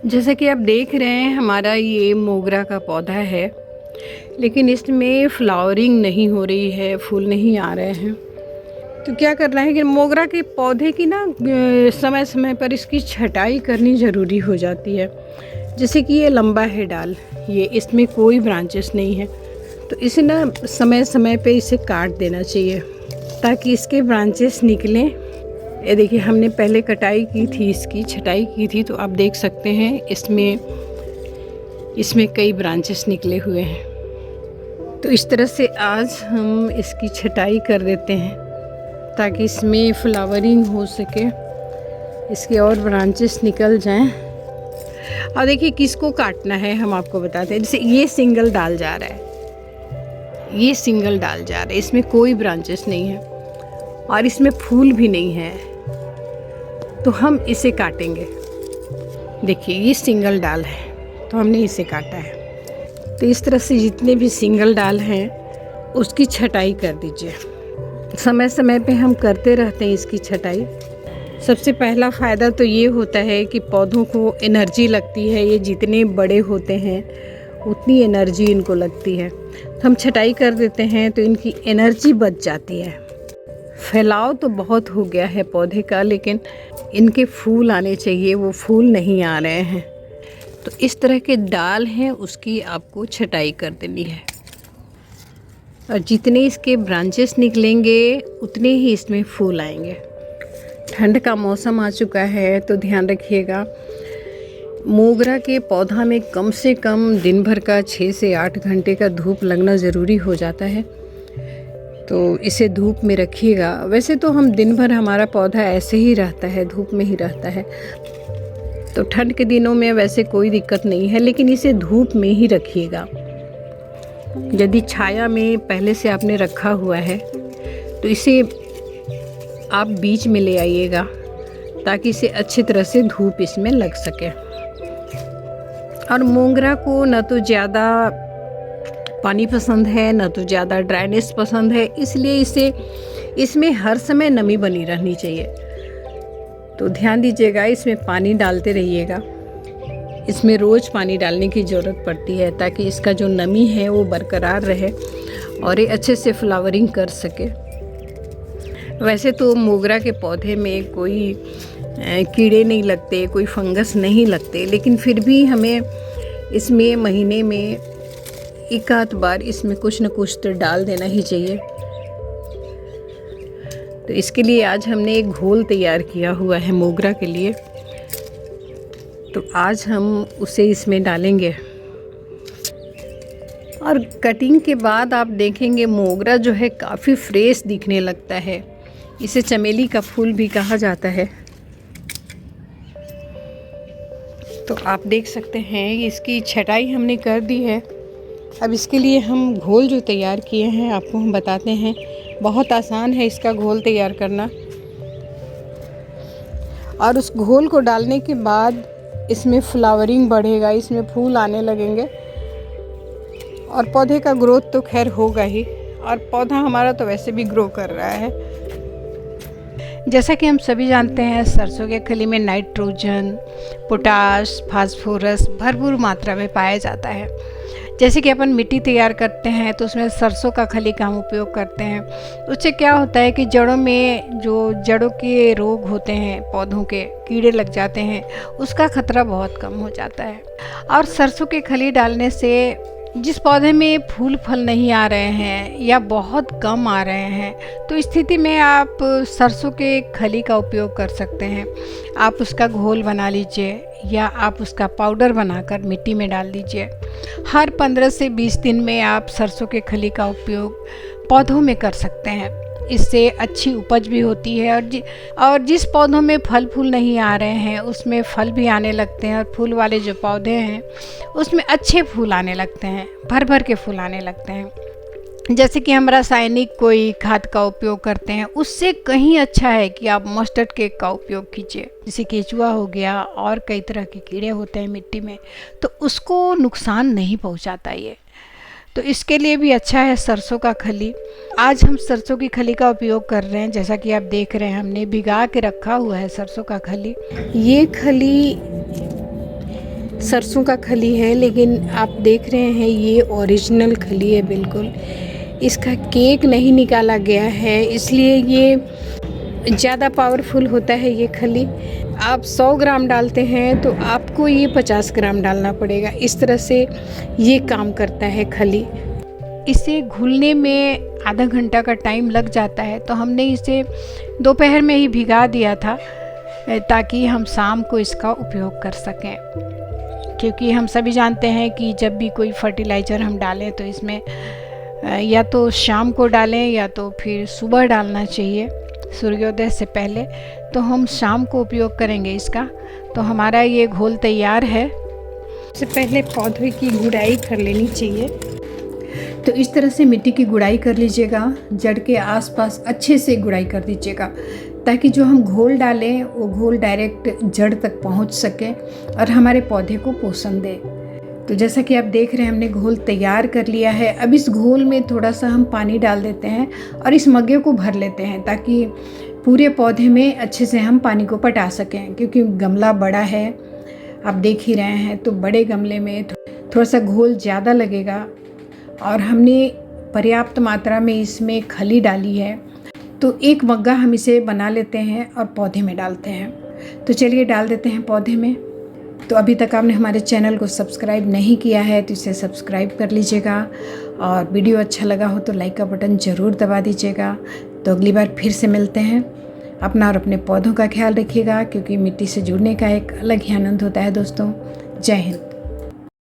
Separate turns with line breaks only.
जैसा कि आप देख रहे हैं, हमारा ये मोगरा का पौधा है, लेकिन इसमें फ्लावरिंग नहीं हो रही है, फूल नहीं आ रहे हैं। तो क्या करना है कि मोगरा के पौधे की ना समय समय पर इसकी छटाई करनी ज़रूरी हो जाती है। जैसे कि ये लंबा है डाल, ये इसमें कोई ब्रांचेस नहीं है, तो इसे ना समय समय पे इसे काट देना चाहिए ताकि इसके ब्रांचेस निकलें। ये देखिए, हमने पहले कटाई की थी, इसकी छटाई की थी, तो आप देख सकते हैं इसमें कई ब्रांचेस निकले हुए हैं। तो इस तरह से आज हम इसकी छटाई कर देते हैं ताकि इसमें फ्लावरिंग हो सके, इसके और ब्रांचेस निकल जाएं। और देखिए किसको काटना है हम आपको बताते हैं। जैसे ये सिंगल डाल जा रहा है, ये सिंगल डाल जा रहा है, इसमें कोई ब्रांचेस नहीं है और इसमें फूल भी नहीं है, तो हम इसे काटेंगे। देखिए ये सिंगल डाल है, तो हमने इसे काटा है। तो इस तरह से जितने भी सिंगल डाल हैं उसकी छटाई कर दीजिए। समय समय पे हम करते रहते हैं इसकी छटाई। सबसे पहला फ़ायदा तो ये होता है कि पौधों को एनर्जी लगती है। ये जितने बड़े होते हैं उतनी एनर्जी इनको लगती है, तो हम छटाई कर देते हैं तो इनकी एनर्जी बच जाती है। फैलाव तो बहुत हो गया है पौधे का, लेकिन इनके फूल आने चाहिए, वो फूल नहीं आ रहे हैं। तो इस तरह के डाल हैं उसकी आपको छटाई कर देनी है, और जितने इसके ब्रांचेस निकलेंगे उतने ही इसमें फूल आएंगे। ठंड का मौसम आ चुका है, तो ध्यान रखिएगा, मोगरा के पौधा में कम से कम दिन भर का 6 से 8 घंटे का धूप लगना ज़रूरी हो जाता है, तो इसे धूप में रखिएगा। वैसे तो हम दिन भर हमारा पौधा ऐसे ही रहता है, धूप में ही रहता है, तो ठंड के दिनों में वैसे कोई दिक्कत नहीं है, लेकिन इसे धूप में ही रखिएगा। यदि छाया में पहले से आपने रखा हुआ है तो इसे आप बीच में ले आइएगा ताकि इसे अच्छी तरह से धूप इसमें लग सके। और मोगरा को न तो ज़्यादा पानी पसंद है, न तो ज़्यादा ड्राइनेस पसंद है, इसलिए इसमें हर समय नमी बनी रहनी चाहिए। तो ध्यान दीजिएगा, इसमें पानी डालते रहिएगा। इसमें रोज़ पानी डालने की ज़रूरत पड़ती है ताकि इसका जो नमी है वो बरकरार रहे और ये अच्छे से फ्लावरिंग कर सके। वैसे तो मोगरा के पौधे में कोई कीड़े नहीं लगते, कोई फंगस नहीं लगते, लेकिन फिर भी हमें इसमें महीने में एक आध बार इसमें कुछ न कुछ तो डाल देना ही चाहिए। तो इसके लिए आज हमने एक घोल तैयार किया हुआ है मोगरा के लिए, तो आज हम उसे इसमें डालेंगे। और कटिंग के बाद आप देखेंगे मोगरा जो है काफ़ी फ्रेश दिखने लगता है। इसे चमेली का फूल भी कहा जाता है। तो आप देख सकते हैं इसकी छटाई हमने कर दी है। अब इसके लिए हम घोल जो तैयार किए हैं आपको हम बताते हैं। बहुत आसान है इसका घोल तैयार करना। और उस घोल को डालने के बाद इसमें फ्लावरिंग बढ़ेगा, इसमें फूल आने लगेंगे और पौधे का ग्रोथ तो खैर होगा ही, और पौधा हमारा तो वैसे भी ग्रो कर रहा है। जैसा कि हम सभी जानते हैं, सरसों के खली में नाइट्रोजन, पोटाश, फास्फोरस भरपूर मात्रा में पाया जाता है। जैसे कि अपन मिट्टी तैयार करते हैं तो उसमें सरसों का खली का हम उपयोग करते हैं। उससे क्या होता है कि जड़ों के रोग होते हैं, पौधों के कीड़े लग जाते हैं, उसका खतरा बहुत कम हो जाता है। और सरसों के खली डालने से जिस पौधे में फूल फल नहीं आ रहे हैं या बहुत कम आ रहे हैं, तो स्थिति में आप सरसों के खली का उपयोग कर सकते हैं। आप उसका घोल बना लीजिए या आप उसका पाउडर बनाकर मिट्टी में डाल दीजिए। हर 15 से 20 दिन में आप सरसों के खली का उपयोग पौधों में कर सकते हैं। इससे अच्छी उपज भी होती है, और जिस पौधों में फल फूल नहीं आ रहे हैं उसमें फल भी आने लगते हैं, और फूल वाले जो पौधे हैं उसमें अच्छे फूल आने लगते हैं, भर भर के फूल आने लगते हैं। जैसे कि हम रासायनिक कोई खाद का उपयोग करते हैं, उससे कहीं अच्छा है कि आप मस्टर्ड केक का उपयोग कीजिए। जैसे केचुआ हो गया और कई तरह के कीड़े होते हैं मिट्टी में, तो उसको नुकसान नहीं पहुंचाता ये। तो इसके लिए भी अच्छा है सरसों का खली। आज हम सरसों की खली का उपयोग कर रहे हैं। जैसा कि आप देख रहे हैं, हमने भिगा के रखा हुआ है सरसों का खली। ये खली सरसों का खली है, लेकिन आप देख रहे हैं ये ओरिजिनल खली है बिल्कुल। इसका केक नहीं निकाला गया है, इसलिए ये ज़्यादा पावरफुल होता है ये खली। आप 100 ग्राम डालते हैं तो आपको ये 50 ग्राम डालना पड़ेगा। इस तरह से ये काम करता है खली। इसे घुलने में आधा घंटा का टाइम लग जाता है, तो हमने इसे दोपहर में ही भिगा दिया था ताकि हम शाम को इसका उपयोग कर सकें। क्योंकि हम सभी जानते हैं कि जब भी कोई फर्टिलाइज़र हम डालें तो इसमें या तो शाम को डालें या तो फिर सुबह डालना चाहिए सूर्योदय से पहले। तो हम शाम को उपयोग करेंगे इसका। तो हमारा ये घोल तैयार है। इससे पहले पौधे की गुड़ाई कर लेनी चाहिए। तो इस तरह से मिट्टी की गुड़ाई कर लीजिएगा, जड़ के आसपास अच्छे से गुड़ाई कर दीजिएगा ताकि जो हम घोल डालें वो घोल डायरेक्ट जड़ तक पहुंच सके और हमारे पौधे को पोषण दे। तो जैसा कि आप देख रहे हैं हमने घोल तैयार कर लिया है। अब इस घोल में थोड़ा सा हम पानी डाल देते हैं और इस मग्गे को भर लेते हैं ताकि पूरे पौधे में अच्छे से हम पानी को पटा सकें। क्योंकि गमला बड़ा है, आप देख ही रहे हैं, तो बड़े गमले में थोड़ा सा घोल ज़्यादा लगेगा और हमने पर्याप्त मात्रा में इसमें खली डाली है। तो एक मग्गा हम इसे बना लेते हैं और पौधे में डालते हैं। तो चलिए डाल देते हैं पौधे में। तो अभी तक आपने हमारे चैनल को सब्सक्राइब नहीं किया है तो इसे सब्सक्राइब कर लीजिएगा और वीडियो अच्छा लगा हो तो लाइक का बटन ज़रूर दबा दीजिएगा। तो अगली बार फिर से मिलते हैं। अपना और अपने पौधों का ख्याल रखिएगा, क्योंकि मिट्टी से जुड़ने का एक अलग ही आनंद होता है दोस्तों। जय हिंद।